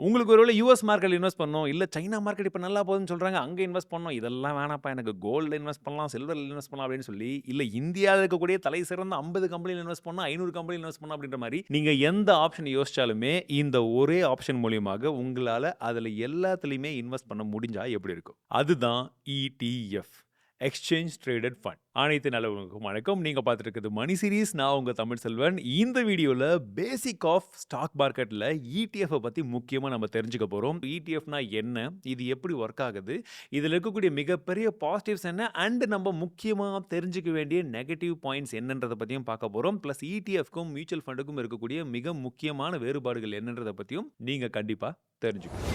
உங்களுக்கு ஒருவேள யுஎஸ் மார்க்கெட்ல இன்வெஸ்ட் பண்ணணும். இல்ல சைனா மார்க்கெட் இப்ப நல்லா போகுதுன்னு சொல்றாங்க. அங்க இன்வெஸ்ட் பண்ணணும். இதெல்லாம் வேணாம்ப்பா எனக்கு கோல்ட்ல இன்வெஸ்ட் பண்ணலாம், சில்வர்ல இன்வெஸ்ட் பண்ணலாம் அப்படின்னு சொல்லி, இல்ல இந்தியால இருக்கக்கூடிய தலை சிறந்த 50 கம்பெனில இன்வெஸ்ட் பண்ணணும், 500 கம்பெனில இன்வெஸ்ட் பண்ணணும் அப்படின்ற மாரி, நீங்க எந்த ஆப்ஷன் யோசிச்சாலுமே, இந்த ஒரே ஆப்ஷன் மூலியமாக உங்களால அதுல எல்லாத்துலயுமே இன்வெஸ்ட் பண்ண முடிஞ்சா எப்படி இருக்கும்? அதுதான் இடிஎஃப். Exchange traded fund. அனைத்து நல்லவங்களுக்கும் வணக்கம். நீங்க பார்த்துட்டு இருக்கிறது மணி சீரிஸ். நான் உங்க தமிழ் செல்வன். இந்த வீடியோல பேசிக் ஆஃப் ஸ்டாக் மார்க்கெட்ல இடிஎஃப் பத்தி முக்கியமா நம்ம தெரிஞ்சுக்க போறோம். இடிஎஃப்னா என்ன? இது எப்படி ஒர்க் ஆகுது? இதுல இருக்கக்கூடிய மிகப்பெரிய பாசிட்டிவ்ஸ் என்ன? அண்ட் நம்ம முக்கியமா தெரிஞ்சுக்க வேண்டிய நெகட்டிவ் பாயிண்ட்ஸ் என்னன்றத பத்தியும் பார்க்க போறோம். பிளஸ் இடிஎஃப்க்கும் மியூச்சுவல் ஃபண்டுக்கும் இருக்கக்கூடிய மிக முக்கியமான வேறுபாடுகள் என்னன்றத பத்தியும் நீங்க கண்டிப்பா தெரிஞ்சுக்கணும்.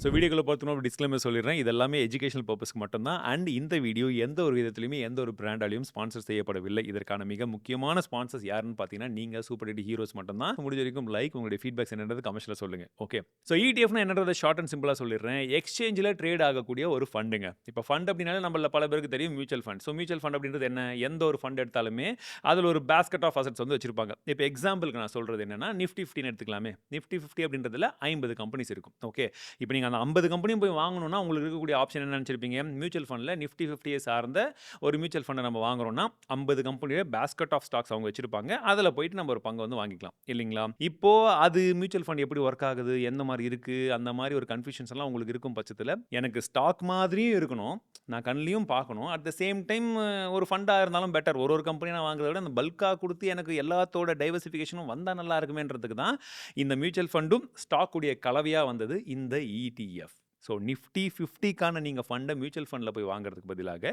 ஸோ வீடியோக்குள்ள பார்த்தோம்னா டிஸ்க்ளைமர் சொல்லிடுறேன். இது எல்லாமே எஜுகேஷனல் பர்ப்பஸ்க்கு மட்டும் தான். அண்ட் இந்த வீடியோ எந்த ஒரு விதத்திலுமே எந்த ஒரு பிராண்டாலயும் ஸ்பான்சர் செய்யப்படவில்லை. இதற்கான மிக முக்கியமான ஸ்பான்சர்ஸ் யாருன்னு பார்த்தீங்கன்னா, நீங்க சூப்பர் டெடி ஹீரோஸ் மட்டும் தான். முடிஞ்ச வரைக்கும் லைக் உங்களுடைய ஃபீட்பேக்ஸ் என்னன்றது கமெண்ட்ஸ்ல சொல்லுங்க. ஓகே. ஸோ இடிஎஃப்னா என்னன்றத ஷார்ட் அண்ட் சிம்பிளா சொல்லிடுறேன். எக்ஸ்சேஞ்சில ட்ரேட் ஆகக்கூடிய ஒரு ஃபண்டுங்க. இப்போ ஃபண்ட் அப்படின்னாலே நம்மள பல பேருக்கு தெரியும் mutual fund. So mutual fund அப்படின்றது என்ன? எந்த ஒரு ஃபண்ட் எடுத்தாலுமே அதில ஒரு பாஸ்கெட் ஆஃப் அசெட்ஸ் வந்து வச்சிருப்பாங்க. இப்போ எக்ஸாம்பிளுக்கு நான் சொல்றது என்னன்னா, நிஃப்டி 50ன்னு எடுத்துக்கலாமே. நிஃப்டி 50 அப்படின்றதுல 50 கம்பெனிஸ் இருக்கும். ஓகே. இப்போ நீங்க அந்த 50 கம்பெனியும் போய் வாங்கணும்னா உங்களுக்கு இருக்கக்கூடிய ஆப்ஷன் என்ன நினைச்சிருப்பீங்க? மியூச்சுவல் ஃபண்ட்ல நிஃப்டி 50 சார்ந்த ஒரு மியூச்சுவல் ஃபண்ட நம்ம வாங்குறோம்னா 50 கம்பெனியோட பாஸ்கெட் ஆஃப் ஸ்டாக்ஸ் அவங்க வச்சிருப்பாங்க. அதுல போயிட்டு நம்ம ஒரு பங்கு வந்து வாங்கிக்கலாம். இல்லைங்களா? இப்போ அது மியூச்சுவல் ஃபண்ட் எப்படி ஒர்க் ஆகுது? எந்த மாரி இருக்கு? அந்த மாரி ஒரு கன்ஃப்யூஷன்ஸ் எல்லாம் உங்களுக்கு இருக்கும் பட்சத்துல, எனக்கு ஸ்டாக் மாதிரியும் இருக்கணும். நான் கண்லயும் பார்க்கணும். அட் த சேம் டைம் ஒரு ஃபண்டா இருந்தாலும் பெட்டர். ஒரு கம்பெனி நான் வாங்குறத விட அந்த பல்கா குடுத்து எனக்கு எல்லாத்தோட டைவர்சிஃபிகேஷனும் வந்தா நல்லா இருக்குமேன்றதுக்கு தான் இந்த மியூச்சுவல் ஃபண்டும் ஸ்டாக் உடைய கலவையா வந்தது இந்த இடிஎஃப். ஸோ நிஃப்டி 50க்கான நீங்க ஃபண்ட மியூச்சுவல் ஃபண்ட்ல போய் வாங்குறதுக்கு பதிலாக,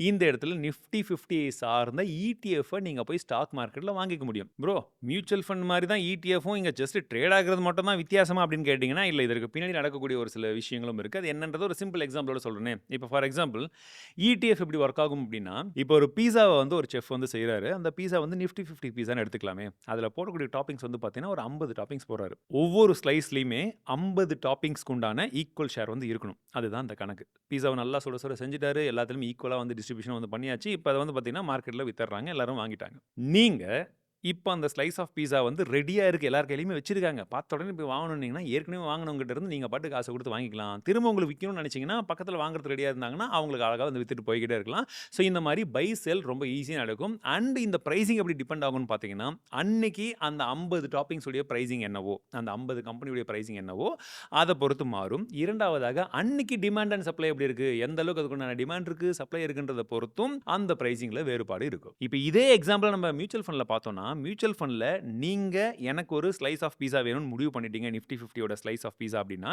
இந்த இடத்துல நிஃப்டி 50 சார்ந்த இடிஎஃப் நீங்க போய் ஸ்டாக் மார்க்கெட்ல வாங்கிக்க முடியும். ப்ரோ மியூச்சுவல் ஃபண்ட் மாரி தான் இடிஎஃப்பும் இங்க ஜஸ்ட் ட்ரேட் ஆகுறது மட்டும் தான் வித்தியாசமா அப்படின்னு கேட்டீங்கன்னா, இல்ல இதற்கு பின்னாடி நடக்கக்கூடிய ஒரு சில விஷயங்களும் இருக்கு. அது என்னன்றத ஒரு சிம்பிள் எக்ஸாம்பிளோட சொல்றேனே. இப்போ ஃபார் எக்ஸாம்பிள் இடிஎஃப் எப்படி ஒர்க் ஆகும் அப்படின்னா, இப்போ ஒரு பீஸாவ வந்து ஒரு செஃப் வந்து செய்றாரு. அந்த பீஸா வந்து நிஃப்டி 50 பீஸான்னு எடுத்துக்கலாமே. அதுல போடக்கூடிய டாப்பிங்ஸ் வந்து பார்த்தீங்கன்னா, ஒரு 50 டாப்பிங்ஸ் போடுறாரு. ஒவ்வொரு ஸ்லைஸ்லயுமே 50 டாப்பிங்ஸ்க்கு உண்டான ஈக்குவல் ஷேர் வந்து இருக்கணும். அதுதான் அந்த கணக்கு. பீஸாவ நல்லா சுட சுட செஞ்சுட்டாரு. எல்லாத்துலயும் ஈக்குவலா வந்து டிஸ்ட்ரிபியூஷன் வந்து பண்ணியாச்சு. இப்ப அத வந்து பார்த்தீங்கன்னா, மார்க்கெட்ல வித்தர்றாங்க. எல்லாரும் வாங்கிட்டாங்க. நீங்க இப்ப அந்த ஸ்லைஸ் ஆஃப் பீஸா வந்து ரெடியா இருக்கு. எல்லார் கையிலயுமே வச்சிருக்காங்க. பார்த்த உடனே போய் வாங்கணும்னீங்கன்னா, ஏற்கனவே வாங்குனவங்ககிட்ட இருந்து நீங்க பாட்டுக்கு காசு குடுத்து வாங்கிக்கலாம். திரும்ப உங்களுக்கு விக்கணும்னு நெனச்சீங்கன்னா, பக்கத்துல வாங்குறதுக்கு ரெடியா இருந்தாங்கன்னா, அவங்களுக்கு அழகா வந்து வித்துட்டு போய்க்கிட்டே இருக்கலாம். ஸோ இந்த மாரி பை, செல் ரொம்ப ஈஸியா நடக்கும். அண்ட் இந்த பிரைசிங் எப்படி டிபெண்ட் ஆகும்னு பார்த்தீங்கன்னா, அன்னைக்கு அந்த 50 டாப்பிங்ஸ் உடைய பிரைசிங் என்னவோ, அந்த 50 கம்பெனியுடைய பிரைசிங் என்னவோ, அத பொறுத்து மாறும். 2வதாக அன்னைக்கு டிமாண்ட் அண்ட் சப்ளை எப்படி இருக்கு? எந்த அளவுக்கு அதுக்குண்டான டிமாண்ட் இருக்கு, சப்ளை இருக்குன்றத பொறுத்தும் அந்த பிரைசிங்ல வேறுபாடு இருக்கும். இப்ப இதே எக்ஸாம்பிள் நம்ம மியூச்சுவல் ஃபண்ட்ல பார்த்தோம்னா, மியூச்சுவல் ஃபண்ட்ல நீங்க எனக்கு ஒரு ஸ்லைஸ் ஆஃப் பீஸா வேணும்னு முடிவு பண்ணிட்டீங்க. நிஃப்டி 50 யோட ஸ்லைஸ் ஆஃப் பீஸா அப்படின்னா,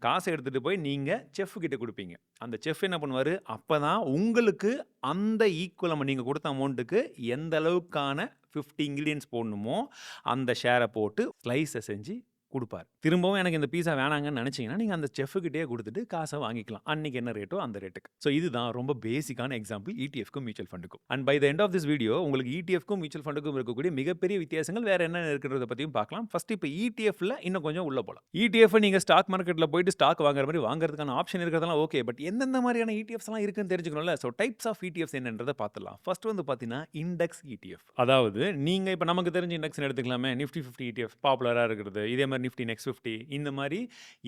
காச எடுத்துட்டு போய் நீங்க செஃப் கிட்ட குடுப்பீங்க. அந்த செஃப் என்ன பண்ணுவாரு? அப்பதான் உங்களுக்கு அந்த ஈக்குவல் நீங்க குடுத்த அமௌண்ட்க்கு எந்த அளவுக்கான 50 இன்கிரீடியன்ட்ஸ் போடணுமோ, அந்த ஷேர போட்டு ஸ்லைஸ செஞ்சு குடுப்பாரு. திரும்பவும் எனக்கு இந்த பீஸா வேணாங்கன்னு நெனச்சீங்கன்னா, நீங்க அந்த செஃப் கிட்டயே குடுத்துட்டு காச வாங்கிக்கலாம். அன்னைக்கு என்ன ரேட்டோ அந்த ரேட்டுக்கு. ஸோ இதுதான் ரொம்ப பேசிக்கான எக்ஸாம்பிள் இடிஎஃப்க்கும் மியூச்சுவல் ஃபண்டுக்கும். And by the end of this video உங்களுக்கு இடிஎஃப்க்கும் மியூச்சுவல் ஃபண்டுக்கும் இருக்கக்கூடிய மிகப்பெரிய வித்தியாசங்கள் வேற என்னென்ன இருக்குன்றத பத்தியும் பார்க்கலாம். ஃபர்ஸ்ட் இப்ப இடிஎஃப்ல இன்னும் கொஞ்சம் உள்ள போலாம். இடிஎஃப் நீங்க ஸ்டாக் மார்க்கெட்ல போயிட்டு ஸ்டாக் வாங்குற மாரி வாங்குறதுக்கான ஆப்ஷன் இருக்கிறதெல்லாம் ஓகே. பட் எந்தெந்த மாரியான இடிஎஃப்ஸ் எல்லாம் இருக்குன்னு தெரிஞ்சுக்கணும்ல. ஸோ டைப்ஸ் ஆஃப் இடிஎஃப்ஸ் என்னன்றத பார்த்துடலாம். ஃபர்ஸ்ட் வந்து பார்த்தீங்கன்னா, இண்டெக்ஸ் இடிஎஃப். அதாவது நீங்க இப்ப நமக்கு தெரிஞ்ச இண்டெக்ஸ்ன்னு எடுத்துக்கலாமே. நிஃப்டி 50 இடிஎஃப் பாப்புலரா இருக்கிறது. இதே மாரி நிஃப்டி நெக்ஸ்ட் 50 இந்த மாரி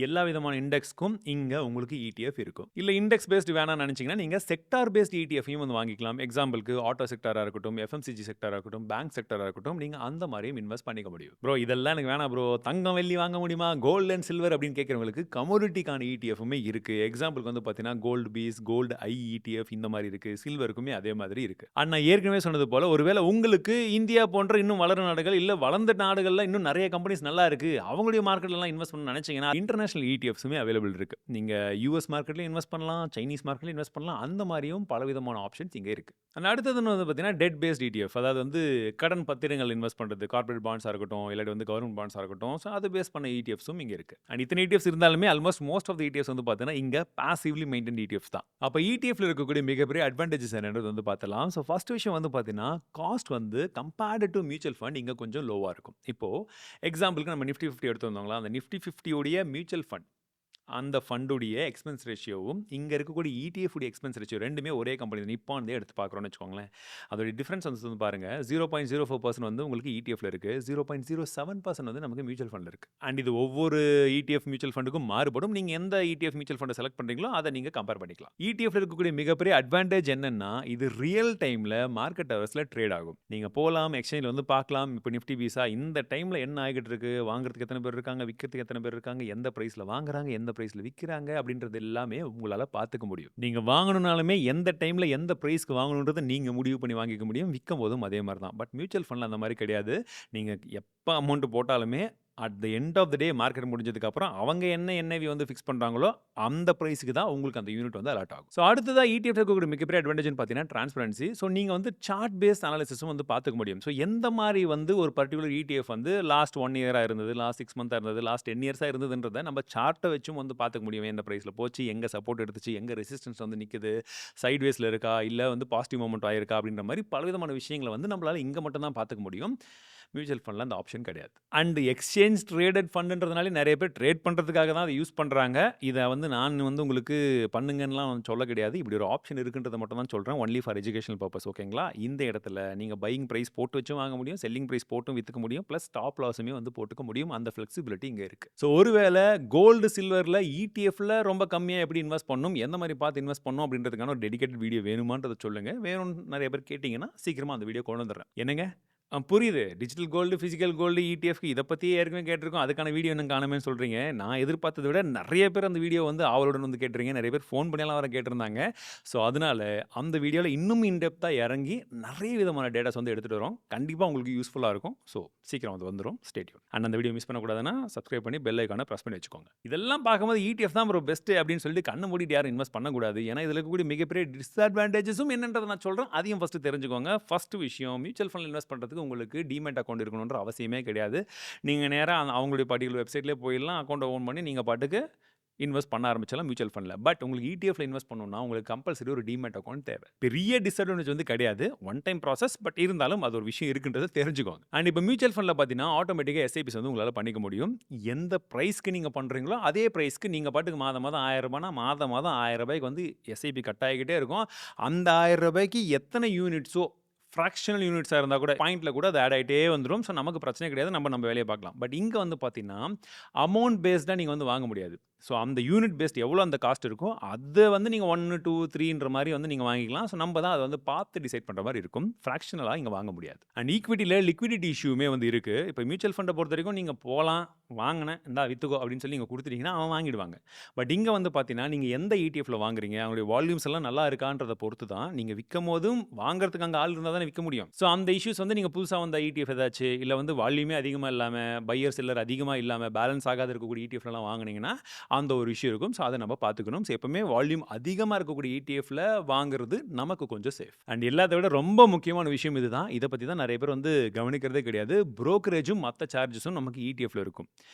எல்லா விதமான இண்டெக்ஸ்க்கும் இங்க உங்களுக்கு இடிஎஃப் இருக்கும். இல்ல இண்டெக்ஸ் பேஸ்ட் வேணாம்னு நினைச்சீங்கன்னா, நீங்க செக்டார் பேஸ்ட் இடிஎஃப்யும் வந்து வாங்கிக்கலாம். எக்ஸாம்பிளுக்கு ஆட்டோ செக்டாரா இருக்கட்டும், எஃப்எம்சிஜி செக்டாரா இருக்கட்டும், பேங்க் செக்டாரா இருக்கட்டும், நீங்க அந்த மாரியும் இன்வெஸ்ட் பண்ணிக்க முடியும். ப்ரோ இதெல்லாம் எனக்கு வேணாம் ப்ரோ. தங்கம், வெள்ளி வாங்க முடியுமா? கோல்ட் அண்ட் சில்வர் அப்படின்னு கேட்கிறவங்களுக்கு கமோடிட்டிக்கான இடிஎஃப்மே இருக்கு. எக்ஸாம்பிளுக்கு வந்து பார்த்தீங்கன்னா, கோல்டு பீஸ், கோல்டு ஐ இடிஎஃப் இந்த மாரி இருக்கு. சில்வருக்குமே அதே மாதிரி இருக்கு. அண்ட் நான் ஏற்கனவே சொன்னது போல ஒருவேளை உங்களுக்கு இந்தியா போன்ற இன்னும் வளரும் நாடுகள், இல்ல வளர்ந்த நாடுகள்ல இன்னும் நிறைய கம்பெனிஸ் நல்லா இருக்கு. அவங்களுடைய மார்க்கெட்ல எல்லாம் இன்வெஸ்ட் பண்ணணும்னு நினைச்சீங்கன்னா, இன்டர்நேஷனல் இடிஎஃப்ஸுமே அவைலபிள் இருக்கு. நீங்க யுஎஸ் மார்க்கெட்லயும் இன்வெஸ்ட் பண்ணலாம், சைனீஸ் மார்க்கெட்லயும் இன்வெஸ்ட் பண்ணலாம். அந்த மாரியும் பலவிதமான ஆப்ஷன்ஸ் இங்க இருக்கு. அண்ட் அடுத்தது வந்து பார்த்தீங்கன்னா, டெட் பேஸ்ட் இடிஎஃப். அதாவது வந்து கடன் பத்திரங்கள் இன்வெஸ்ட் பண்றது. கார்ப்பரேட் பாண்ட்ஸா இருக்கட்டும், இல்லாட்டி வந்து கவர்ன்மென்ட் பாண்ட்ஸா இருக்கட்டும். ஸோ அது பேஸ் பண்ண இடிஎஃப்ஸும் இங்க இருக்கு. அண்ட் இத்தனை இடிஎஃப்ஸ் இருந்தாலுமே almost most of the ETFs வந்து பார்த்தீங்கன்னா, இங்க பாசிவ்லி மெயின்டெய்ன்ட் இடிஎஃப்ஸ் தான். அப்ப இடிஎஃப்ல இருக்கக்கூடிய மிகப்பெரிய அட்வான்டேஜஸ் என்னன்றது வந்து பார்த்தலாம். ஸோ ஃபர்ஸ்ட் விஷயம் வந்து பார்த்தீங்கன்னா, காஸ்ட் வந்து கம்பேர்ட் டூ மியூச்சுவல் ஃபண்ட் இங்க கொஞ்சம் லோவா இருக்கும். இப்போ எக்ஸாம்பிளுக்கு நம்ம நிஃப்டி 50 எடுத்து வந்தோங்களா, அந்த நிஃப்டி 50 உடைய மியூச்சுவல் ஃபண்ட் அந்த ஃபண்டுடைய எக்ஸ்பென்ஸ் ரேஷியோவும், இங்க இருக்கக்கூடிய ETF உடைய எக்ஸ்பென்ஸ் ரேஷியோ 2மே ஒரே கம்பெனி நிப்பான்தே எடுத்து பார்க்குறோம்னு வச்சுக்கோங்களேன். அதோட டிஃபரன்ஸ் வந்து பாருங்க 0.04% வந்து உங்களுக்கு ETFல இருக்கு. 0.07% வந்து நமக்கு மியூச்சுவல் ஃபண்ட்ல இருக்கு. அண்ட் இது ஒவ்வொரு ETF மியூச்சுவல் ஃபண்டுக்கும் மாறுபடும். நீங்க எந்த ETF மியூச்சுவல் ஃபண்ட செலக்ட் பண்றீங்களோ, அத நீங்க கம்பேர் பண்ணிக்கலாம். ETFல இருக்கக்கூடிய மிகப்பெரிய அட்வான்டேஜ் என்னன்னா, இது ரியல் டைம்ல மார்க்கெட் ஹவர்ஸ்ல ட்ரேட் ஆகும். நீங்க போலாம், எக்ஸ்சேஞ்ச்ல வந்து பார்க்கலாம். இப்ப நிஃப்டி விசா இந்த டைம்ல என்ன ஆகிட்டு இருக்கு, வாங்குறதுக்கு எத்தனை பேர் இருக்காங்க, விக்கிறதுக்கு எத்தனை பேர் இருக்காங்க, எந்த பிரைஸ்ல வாங்குறாங்க, எந்த பிரைஸ்ல விக்கிறாங்க அப்படின்றது எல்லாமே உங்களால பார்த்துக்க முடியும். நீங்க வாங்கணும்னாலுமே எந்த டைம்ல எந்த பிரைஸ்க்கு வாங்கணும்ன்றத நீங்க முடிவு பண்ணி வாங்கிக்க முடியும். விக்கும்போதும் அதே மாரி தான். பட் மியூச்சுவல் ஃபண்ட்ல அந்த மாரி கிடையாது. நீங்க எப்ப அமௌண்ட் போட்டாலுமே at the end of the day market முடிஞ்சதுக்கு அப்புறம் அவங்க என்ன NAV வந்து ஃபிக்ஸ் பண்றாங்களோ அந்த பிரைஸ்க்கு தான் உங்களுக்கு அந்த யூனிட் வந்து அலாட் ஆகும். ஸோ அடுத்ததா ETF இருக்கக்கூடிய மிகப்பெரிய அட்வான்டேஜ்னு பார்த்தீங்கன்னா டிரான்ஸ்பரன்சி. ஸோ நீங்க வந்து சார்ட் பேஸ்ட் அனாலிசிஸும் வந்து பார்த்துக்க முடியும். ஸோ எந்த மாரி வந்து ஒரு பர்ட்டிகுலர் ETF வந்து லாஸ்ட் 1 இயரா இருந்தது, லாஸ்ட் 6 மந்த்தா இருந்தது, லாஸ்ட் 10 இயர்ஸா இருந்ததுன்றத நம்ம சார்ட்ட வச்சும் வந்து பார்த்துக்க முடியும். எந்த பிரைஸ்ல போச்சு, எங்க சப்போர்ட் எடுத்துச்சு, எங்க ரெசிஸ்டன்ஸ் வந்து நிக்குது, சைட்வேஸ்ல இருக்கா, இல்ல வந்து பாசிட்டிவ் மொமெண்ட் ஆயிருக்கா அப்படின்ற மாரி பலவிதமான விஷயங்கள வந்து நம்மளால இங்க மட்டும் தான் பார்த்துக்க முடியும். மியூச்சுவல் ஃபண்ட்ல அந்த ஆப்ஷன் கிடையாது. அண்ட் எக்ஸ்சேஞ்ச் ட்ரேடட் ஃபண்டுன்றதுனால நெறைய பேர் ட்ரேட் பண்றதுக்காக தான் அத யூஸ் பண்றாங்க. இத வந்து நான் வந்து உங்களுக்கு பண்ணுங்கன்னுலாம் சொல்ல கிடையாது. இப்படி ஒரு ஆப்ஷன் இருக்குன்றத மட்டும் தான் சொல்றேன். ஒன்லி ஃபார் எஜுகேஷனல் பர்ப்பஸ் ஓகேங்களா? இந்த இடத்துல நீங்க பையிங் பிரைஸ் போட்டு வச்சும் வாங்க முடியும். செல்லிங் பிரைஸ் போட்டும் வித்துக்க முடியும். பிளஸ் ஸ்டாப் லாஸுமே வந்து போட்டுக்க முடியும். அந்த ஃப்ளெக்சிபிலிட்டி இங்க இருக்கு. ஸோ ஒருவேளை கோல்டு, சில்வர்ல ETFல ரொம்ப கம்மியா எப்படி இன்வெஸ்ட் பண்ணணும், எந்த மாரி பார்த்து இன்வெஸ்ட் பண்ணணும் அப்படின்றதுக்கான ஒரு டெடிகேட்டட் வீடியோ வேணுமான்றத சொல்லுங்க. வேணும்னு நெறைய பேர் கேட்டீங்கன்னா, சீக்கிரமா அந்த வீடியோ கொண்டு வந்துடுறேன். என்னங்க? புரியுது. டிஜிட்டல் கோல்டு, பிசிக்கல் கோல்டு, ETFக்கு இத பத்தியே ஏற்கனவே கேட்டிருக்கோம். அதுக்கான வீடியோ இன்னும் காணோமேன்னு சொல்றீங்க. நான் எதிர்பார்த்தத விட நெறைய பேர் அந்த வீடியோ வந்து ஆவலுடன் வந்து கேட்டிருக்கீங்க. நெறைய பேர் ஃபோன் பண்ணிலாம் வேற கேட்டிருந்தாங்க. ஸோ அதனால அந்த வீடியோல இன்னும் இன் டெப்த்தா இறங்கி நெறைய விதமான டேட்டாஸ் வந்து எடுத்துட்டு வரோம். கண்டிப்பா உங்களுக்கு யூஸ்ஃபுல்லா இருக்கும். ஸோ சீக்கிரம் அது வந்துரும். Stay tune. அண்ட் அந்த வீடியோ மிஸ் பண்ணக்கூடாதுன்னா சப்ஸ்கிரைப் பண்ணி பெல் ஐகான பிரஸ் பண்ணி வச்சுக்கோங்க. இதெல்லாம் பார்க்கும்போது ETF தான் ப்ரோ பெஸ்ட் அப்படின்னு சொல்லிட்டு கண்ண மூடிட்டு யாரும் இன்வெஸ்ட் பண்ணக்கூடாது. ஏன்னா இதுல இருக்கக்கூடிய மிகப்பெரிய டிஸ்அட்வான்டேஜஸும் என்னன்றத நான் சொல்றேன். அதையும் ஃபர்ஸ்ட் தெரிஞ்சுக்கோங்க. ஃபர்ஸ்ட் விஷயம் மியூச்சுவல் ஃபண்ட்ல இன்வெஸ்ட் பண்றதுக்கு உங்களுக்கு டீமேட் அக்கவுண்ட் இருக்கணும்ன்ற அவசியமே கிடையாது. நீங்க நேரா அவங்களுடைய பர்ட்டிகுலர் வெப்சைட்லயே போயிடலாம். அக்கவுண்ட்ட ஓன் பண்ணி நீங்க பாட்டுக்கு இன்வெஸ்ட் பண்ண ஆரம்பிச்சலாம் மியூச்சுவல் ஃபண்ட்ல. பட் உங்களுக்கு ETFல இன்வெஸ்ட் பண்ணணும்னா உங்களுக்கு கம்பல்சரி ஒரு டீமேட் அக்கவுண்ட் தேவை. பெரிய டிஸ்அட்வான்டேஜ் வந்து கிடையாது. One time process. பட் இருந்தாலும் அது ஒரு விஷயம் இருக்குன்றத தெரிஞ்சுக்கோங்க. அண்ட் இப்போ மியூச்சுவல் ஃபண்ட்ல பார்த்தீங்கன்னா ஆட்டோமேட்டிக்கா SIPs வந்து உங்களால பண்ணிக்க முடியும். எந்த பிரைஸ்க்கு நீங்க பண்றீங்களோ அதே பிரைஸ்க்கு நீங்க பாட்டுக்கு மாதம் மாதம் ரூ. 1000 மாதம் மாதம் ரூ. 1000 வந்து SIP கட் ஆகிக்கிட்டே இருக்கும். அந்த ரூ. 1000 எத்தனை யூனிட்ஸோ ஃப்ராக்ஷனல் யூனிட்ஸா இருந்தா கூட பாயிண்ட்ல கூட அது ஆட் ஆயிட்டே வந்துரும். ஸோ நமக்கு பிரச்சனை கிடையாது. நம்ம வேலைய பார்க்கலாம். பட் இங்க வந்து பார்த்தீங்கன்னா, அமௌண்ட் பேஸ்டா நீங்க வந்து வாங்க முடியாது. ஸோ அந்த யூனிட் பேஸ்ட் எவ்வளோ அந்த காஸ்ட் இருக்கோ, அத வந்து நீங்க 1, 2, 3ன்ற மாரி வந்து நீங்க வாங்கிக்கலாம். ஸோ நம்ம தான் அத வந்து பார்த்து டிசைட் பண்ற மாரி இருக்கும். ஃப்ராக்ஷனலா இங்க வாங்க முடியாது. அண்ட் ஈக்விட்டில லிக்விடிட்டி இஷ்யூமே வந்து இருக்கு. இப்போ மியூச்சுவல் ஃபண்ட பொறுத்தவரைக்கும் நீங்க போலாம், வாங்குனேன், இந்தா வித்துக்கோ அப்படின்னு சொல்லி நீங்க குடுத்துட்டீங்கன்னா, அவன் வாங்கிடுவாங்க. பட் இங்க வந்து பார்த்தீங்கன்னா, நீங்க எந்த ETFல வாங்குறீங்க, அவங்களுடைய வால்யூம்ஸ் எல்லாம் நல்லா இருக்கான்றத பொறுத்து தான், நீங்க விக்கும்போதும் வாங்குறதுக்கு அங்க ஆள் இருந்தா தானே விக்க முடியும். ஸோ அந்த இஷ்யூஸ் வந்து நீங்க புதுசா வந்த ETF ஏதாச்சு, இல்ல வந்து வால்யூமே அதிகமா இல்லாம, பையர் செல்லர் அதிகமா இல்லாம, பேலன்ஸ் ஆகாத இருக்கக்கூடிய ETFலலாம் வாங்குனீங்கன்னா, அந்த ஒரு இஷ்யூ இருக்கும். ஸோ அத நம்ம பார்த்துக்கணும். ஸோ எப்பவுமே வால்யூம் அதிகமா இருக்கக்கூடிய ETFல வாங்குறது நமக்கு கொஞ்சம் சேஃப். அண்ட் எல்லாத்த விட ரொம்ப முக்கியமான விஷயம் இதுதான். இத பத்தி தான் நெறைய பேர் வந்து கவனிக்கிறதே கிடையாது. புரோக்கரேஜும் மத்த சார்ஜஸும் நமக்கு ETFல இருக்கும்.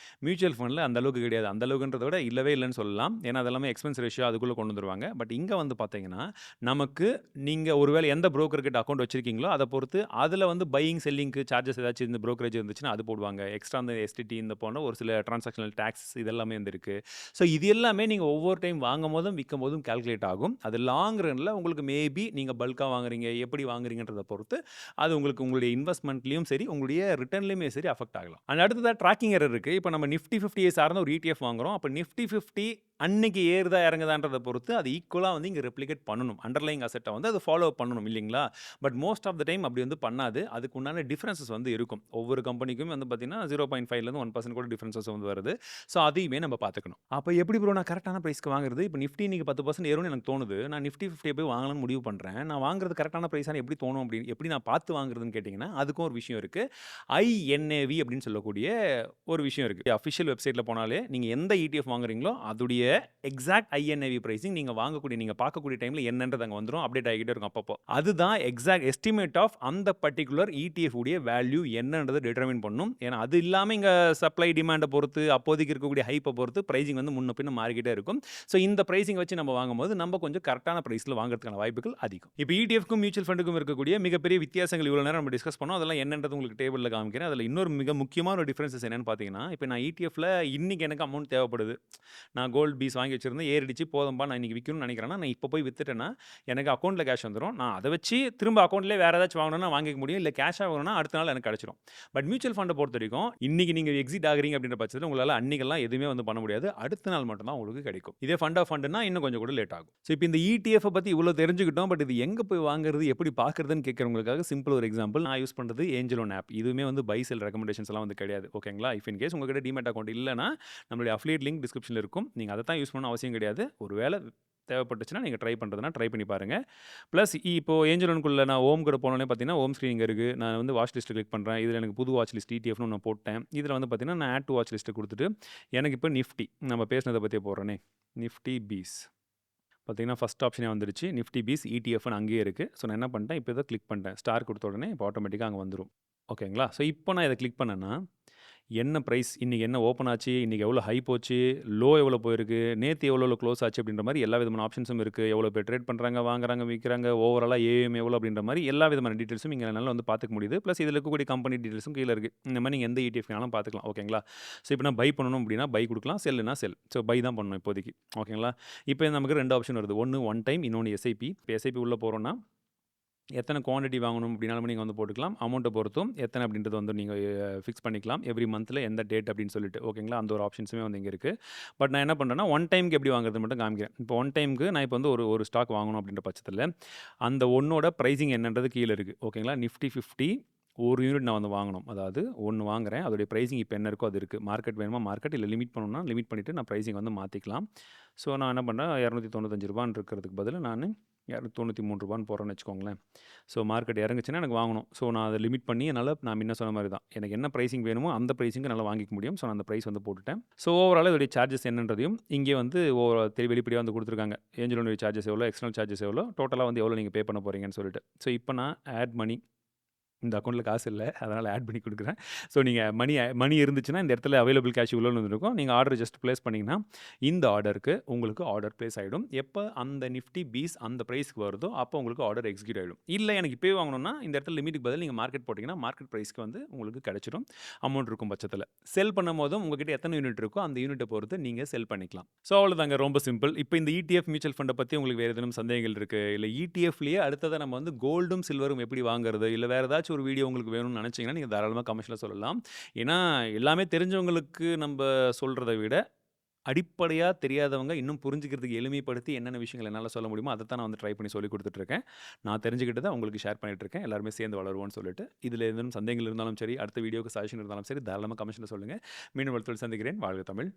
மியூச்சுவல் ஃபண்ட்ல அந்த அளவுக்கு கிடையாது. அந்த அளவுக்குன்றத விட இல்லவே இல்லன்னு சொல்லலாம். ஏன்னா அதெல்லாமே எக்ஸ்பென்ஸ் ரேஷியோ அதுக்குள்ள கொண்டு வந்துருவாங்க. பட் இங்க வந்து பார்த்தீங்கன்னா, நமக்கு நீங்க ஒருவேளை எந்த புரோக்கர் கிட்ட அக்கவுண்ட் வச்சிருக்கீங்களோ, அத பொறுத்து அதுல வந்து பையிங், செல்லிங்க்கு சார்ஜஸ் ஏதாச்சும் இந்த புரோக்கரேஜ் இருந்துச்சுன்னா அது போடுவாங்க. எக்ஸ்ட்ரா அந்த STT இந்த போன்ற ஒரு சில டிரான்சாக்ஷனல் டாக்ஸ் இதெல்லாமே வந்து இருக்கு. ஸோ இது எல்லாமே நீங்க ஒவ்வொரு டைம் வாங்கும்போதும், விக்கும்போதும் கால்குலேட் ஆகும். அது லாங் ரன்ல உங்களுக்கு மேபி நீங்க பல்க்கா வாங்குறீங்க, எப்படி வாங்குறீங்கன்றத பொறுத்து அது உங்களுக்கு உங்களுடைய இன்வெஸ்ட்மென்ட்லயும் சரி, உங்களுடைய ரிட்டர்ன்லயுமே சரி அஃபெக்ட் ஆகலாம். அண்ட் அடுத்ததா ட்ராக்கிங் எரர் இருக்கு. இப்போ நம்ம நிஃப்டி 50 சார்ந்த ஒரு ETF வாங்குறோம். அப்ப நிஃப்டி 50 அன்னைக்கு ஏறுதா இறங்குதான்றத பொறுத்து அது ஈக்குவலா வந்து இங்க ரெப்ளிகேட் பண்ணணும். அண்டர்லைங் அசெட்ட வந்து அது ஃபாலோ பண்ணணும் இல்லைங்களா? But most of the time அப்படி வந்து பண்ணாது. அதுக்கு உண்டான டிஃபரன்சஸ் வந்து இருக்கும். ஒவ்வொரு கம்பெனிக்கும் வந்து பார்த்தீங்கன்னா 0.5லேருந்து 1% கூட டிஃபரன்சஸ் வந்து வருது. ஸோ அதையுமே நம்ம பார்த்துக்கணும். அப்ப எப்படி ப்ரோ நான் கரெக்டான பிரைஸ்க்கு வாங்குறது? இப்போ நிஃப்டி இன்னைக்கு 10% ஏறும்னு எனக்கு தோணுது. நான் நிஃப்டி 50 போய் வாங்கலாம்னு முடிவு பண்றேன். நான் வாங்குறது கரெக்டான பிரைஸான்னு எப்படி தோணும் அப்படின்னு எப்படி நான் பார்த்து வாங்குறதுன்னு கேட்டீங்கன்னா, அதுக்கும் ஒரு விஷயம் இருக்கு. INAV அப்படின்னு சொல்லக்கூடிய ஒரு விஷயம் இருக்கு. அஃபிஷியல் வெப்சைட்ல போனாலே நீங்க எந்த ETF வாங்குறீங்களோ அதுடைய எக்ஸாக்ட் INAV பிரைசிங் நீங்க பார்க்கக்கூடிய டைம்ல என்னன்றது அங்க வந்துரும். அப்டேட் ஆகிட்டே இருக்கும் அப்பப்போ. அதுதான் எக்ஸாக்ட் எஸ்டிமேட் ஆஃப் அந்த பர்ட்டிகுலர் ETF உடைய வேல்யூ என்னன்றதை டிட்டர்மின் பண்ணும். ஏன்னா அது இல்லாம இங்க சப்ளை டிமாண்ட பொறுத்து அப்போதைக்கு இருக்கக்கூடிய ஹைப்பை பொறுத்து பிரைசிங் வந்து முன்ன பின்ன மாறிக்கிட்டே இருக்கும். ஸோ இந்த பிரைசிங் வச்சு நம்ம வாங்கும்போது நம்ம கொஞ்சம் கரெக்டான பிரைஸ்ல வாங்குறதுக்கான வாய்ப்புகள் அதிகம். இப்போ ETFக்கும் மியூச்சுவல் ஃபண்டுக்கும் இருக்கக்கூடிய மிகப்பெரிய வித்தியாசங்கள் இவ்வளவு நேரம் நம்ம டிஸ்கஸ் பண்ணோம். அதெல்லாம் என்னன்றது உங்களுக்கு டேபிள்ல காமிக்கிறேன். அதுல இன்னொரு மிக முக்கியமான ஒரு டிஃபரன்சஸ் என்னன்னு பார்த்தீங்கன்னா, இப்போ நான் ETFல இன்னைக்கு எனக்கு அமௌண்ட் தேவைப்படுது. நான் கோல்ட் பீஸ் வாங்கி வச்சிருந்தேன், ஏறிடுச்சு போதும்பா நான் இன்னைக்கு விற்கணும்னு நினைக்கிறேன்னா, நான் இப்போ போய் வித்துட்டேன்னா, எனக்கு அக்கவுண்ட்ல கேஷ் வந்துரும். நான் அத வச்சு திரும்ப அக்கவுண்ட்லயே வேற ஏதாச்சும் வாங்கணும்னா வாங்கிக்க முடியும். இல்ல கேஷா வேணும்னா அடுத்த நாள் எனக்கு கிடைச்சிரும். பட் மியூச்சுவல் ஃபண்ட பொறுத்தவரைக்கும், இன்னைக்கு நீங்க எக்ஸிட் ஆகுறீங்க அப்படின்ற பட்சத்தில உங்களால அன்னைக்கெல்லாம் எதுவுமே வந்து பண்ண முடியாது. அடுத்த நாள் மட்டும் தான் உங்களுக்கு கிடைக்கும். இதே ஃபண்ட் ஆஃப் ஃபண்டுன்னா இன்னும் கொஞ்சம் கூட லேட் ஆகும். ஸோ இப்போ இந்த ETF பத்தி இவ்வளோ தெரிஞ்சுக்கிட்டோம். பட் இது எங்க போய் வாங்குறது, எப்படி பார்க்குறதுன்னு கேட்கிறவங்களுக்காக சிம்பிள் ஒரு எக்ஸாம்பிள் நான் யூஸ் பண்றது ஏஞ்சல் ஒன் ஆப். இதுவுமே வந்து பை செல் ரெக்கமெண்டேஷன்ஸ் எல்லாம் வந்து கிடையாது. ஓகேங்களா? இஃப் இன் கேஸ் உங்ககிட்ட டிமேட் அக்கவுண்ட் இல்லன்னா, நம்மளுடைய அஃபிலியேட் லிங்க் டிஸ்கிரிப்ஷன்ல இருக்கும். நீங்க அத தான் யூஸ் பண்ணணும்னு அவசியம் கிடையாது. ஒருவேள தேவைப்பட்டுச்சுன்னா நீங்க ட்ரை பண்றதுனா ட்ரை பண்ணி பாருங்க. பிளஸ் இப்போ ஏஞ்சல் ஒன்க்குள்ள நான் ஹோம் கூட போனோனே பார்த்தீங்கன்னா, ஹோம் ஸ்க்ரீன் இங்க இருக்கு. நான் வந்து வாட்ச் லிஸ்ட் கிளிக் பண்றேன். இதுல எனக்கு புது வாட்ச் லிஸ்ட் ETFன்னு ஒண்ணு போட்டேன். இதுல வந்து பார்த்தீங்கன்னா, நான் ஆட் டூ வாட்ச் லிஸ்ட் குடுத்துட்டு, எனக்கு இப்போ நிஃப்டி நம்ம பேசினத பத்தியே போடுறேனே. நிஃப்டி பீஸ் பார்த்தீங்கன்னா, ஃபர்ஸ்ட் ஆப்ஷனே வந்துருச்சு. நிஃப்டி பீஸ் ETFன்னு அங்கேயே இருக்கு. ஸோ நான் என்ன பண்ணிட்டேன், இப்போ இத கிளிக் பண்ணிட்டேன். ஸ்டார் குடுத்த உடனே இப்போ ஆட்டோமேட்டிக்கா அங்க வந்துரும். ஓகேங்களா? ஸோ இப்போ நான் இத கிளிக் பண்ணேன்னா, என்ன பிரைஸ், இன்னைக்கு என்ன ஓப்பன் ஆச்சு, இன்னைக்கு எவ்வளோ ஹை போச்சு, லோ எவ்வளோ போயிருக்கு, நேத்து எவ்வளோல க்ளோஸ் ஆச்சு அப்படின்ற மாரி எல்லா விதமான ஆப்ஷன்ஸும் இருக்கு. எவ்வளோ பேர் ட்ரேட் பண்றாங்க, வாங்குறாங்க, விக்கிறாங்க, ஓவராலா ஏஎம் எவ்வளோ அப்படின்ற மாரி எல்லா விதமான டீட்டெயில்ஸும் இங்க என்னால வந்து பார்த்துக்க முடியுது. பிளஸ் இதுல இருக்கக்கூடிய கம்பெனி டீட்டெயில்ஸும் கீழ இருக்கு. இந்த மாரி நீங்க எந்த ETF வேணாலும் பார்த்துக்கலாம். ஓகேங்களா? ஸோ இப்போ நான் பை பண்ணணும் அப்படின்னா பை குடுக்கலாம். செல்லுனா செல். ஸோ பை தான் பண்ணணும் இப்போதைக்கு. ஓகேங்களா? இப்போ நமக்கு 2 ஆப்ஷன் வருது. ஒண்ணு ஒன் டைம், இன்னொன்னு எஸ்ஐபி. இப்போ எஸ்ஐபி உள்ள போறோம்னா, எத்தனை குவான்டிட்டி வாங்கணும் அப்படின்னாலும் நீங்க வந்து போட்டுக்கலாம். அமௌண்ட்ட பொறுத்தும் எத்தனை அப்படின்றத வந்து நீங்க ஃபிக்ஸ் பண்ணிக்கலாம். எவ்ரி மந்த்ல எந்த டேட் அப்படின்னு சொல்லிட்டு. ஓகேங்களா? அந்த ஒரு ஆப்ஷன்ஸுமே வந்து இங்க இருக்கு. பட் நான் என்ன பண்றேன்னா, ஒன் டைம்க்கு எப்படி வாங்குறது மட்டும் காமிக்கிறேன். இப்போ ஒன் டைம்க்கு நான் இப்போ வந்து ஒரு ஸ்டாக் வாங்கணும் அப்படின்ற பட்சத்தில, அந்த ஒண்ணோட பிரைசிங் என்னன்றது கீழ இருக்கு. ஓகேங்களா? நிஃப்டி 50 ஒரு யூனிட் நான் வந்து வாங்கணும். அதாவது 1 வாங்குறேன். அதோடைய பிரைசிங் இப்போ என்ன இருக்கோ அது இருக்கு. மார்க்கெட் வேணுமா மார்க்கெட், இல்ல லிமிட் பண்ணணும்னா லிமிட் பண்ணிட்டு நான் பிரைசிங் வந்து மாத்திக்கலாம். ஸோ நான் என்ன பண்றேன், ரூ. 295 இருக்கிறதுக்கு பதிலா நானு ரூ. 293 போடுறேன்னு வச்சுக்கோங்களேன். ஸோ மார்க்கெட் இறங்குச்சுன்னா எனக்கு வாங்கணும். ஸோ நான் அதை லிமிட் பண்ணி என்னால் நான் முன்ன சொன்ன மாதிரி தான். எனக்கு என்ன பிரைசிங் வேணுமோ அந்த பிரைசிங்க்கு என்னால் வாங்கிக்க முடியும். ஸோ நான் அந்த பிரைஸ் வந்து போட்டுட்டேன். ஸோ ஓவரால் இதோடைய சார்ஜஸ் என்னன்றதையும் இங்கே வந்து வெளிப்படையாக வந்து கொடுத்துருக்காங்க. ஏஞ்சலோனுடைய சார்ஜஸ் எவ்வளோ, எக்ஸ்டர்னல் சார்ஜஸ் எவ்வளோ, டோட்டலாக வந்து எவ்வளோ நீங்கள் பே பண்ண போகிறீங்கன்னு சொல்லிட்டு. ஸோ இப்போ நான் ஆட் மணி, இந்த அக்கௌண்ட்டில் காசு இல்ல. அதனால ஆட் பண்ணி குடுக்குறேன். ஸோ நீங்க மணி இருந்துச்சுன்னா, இந்த இடத்துல அவைலபிள் கேஷ் இவ்வளோன்னு இருக்கும். நீங்க ஆர்டர் ஜஸ்ட் பிளேஸ் பண்ணீங்கன்னா, இந்த ஆர்டருக்கு உங்களுக்கு ஆர்டர் பிளேஸ் ஆயிடும். எப்ப அந்த நிஃப்டி பீஸ் அந்த பிரைஸ்க்கு வருதோ, அப்போ உங்களுக்கு ஆர்டர் எக்ஸிக்யூட் ஆயிடும். இல்ல எனக்கு இப்பவே வாங்கணும்னா, இந்த இடத்துல லிமிட்டுக்கு பதில் நீங்க மார்க்கெட் போட்டீங்கன்னா, மார்க்கெட் பிரைஸ்க்கு வந்து உங்களுக்கு கிடைச்சிடும். அமௌண்ட் இருக்கும் பட்சத்தில. செல் பண்ணும்போதும் உங்ககிட்ட எத்தனை யூனிட் இருக்கோ, அந்த யூனிட்ட பொறுத்து நீங்க செல் பண்ணிக்கலாம். ஸோ அவ்வளோதாங்க, ரொம்ப சிம்பிள். இப்போ இந்த ETF மியூச்சுவல் ஃபண்ட பத்தி உங்களுக்கு வேற ஏதேனும் சந்தேகங்கள் இருக்கு, இல்ல ETFலயே அடுத்ததா நம்ம வந்து கோல்டும், சில்வரும் எப்படி வாங்குறது, இல்ல வேற ஏதாச்சும் ஒரு வீடியோ உங்களுக்கு வேணும்னு நினைச்சீங்கன்னா, நீங்க தாராளமா கமெண்ட்ஸ்ல சொல்லலாம். ஏன்னா, எல்லாமே தெரிஞ்சவங்களுக்கு நம்ப சொல்றத விட, அடிப்படையா தெரியாதவங்க இன்னும் புரிஞ்சுக்கிறதுக்கு எளிமைப்படுத்தி என்னென்ன விஷயங்கள் என்னால சொல்ல முடியுமோ, அத தான் நான் வந்து ட்ரை பண்ணி சொல்லிக் குடுத்துட்டு இருக்கேன். நான் தெரிஞ்சுக்கிட்டத உங்களுக்கு ஷேர் பண்ணிட்டு இருக்கேன். எல்லாருமே சேர்ந்து வளருவோம்னு சொல்லிட்டு. இதுல ஏதேனும் சந்தேகங்கள் இருந்தாலும் சரி, அடுத்த வீடியோக்கு சஜஷன் இருந்தாலும் சரி, தாராளமா கமெண்ட்ஸ்ல சொல்லுங்க. மீண்டும் அடுத்த சந்திக்கிறேன். வாழ்க தமிழ்!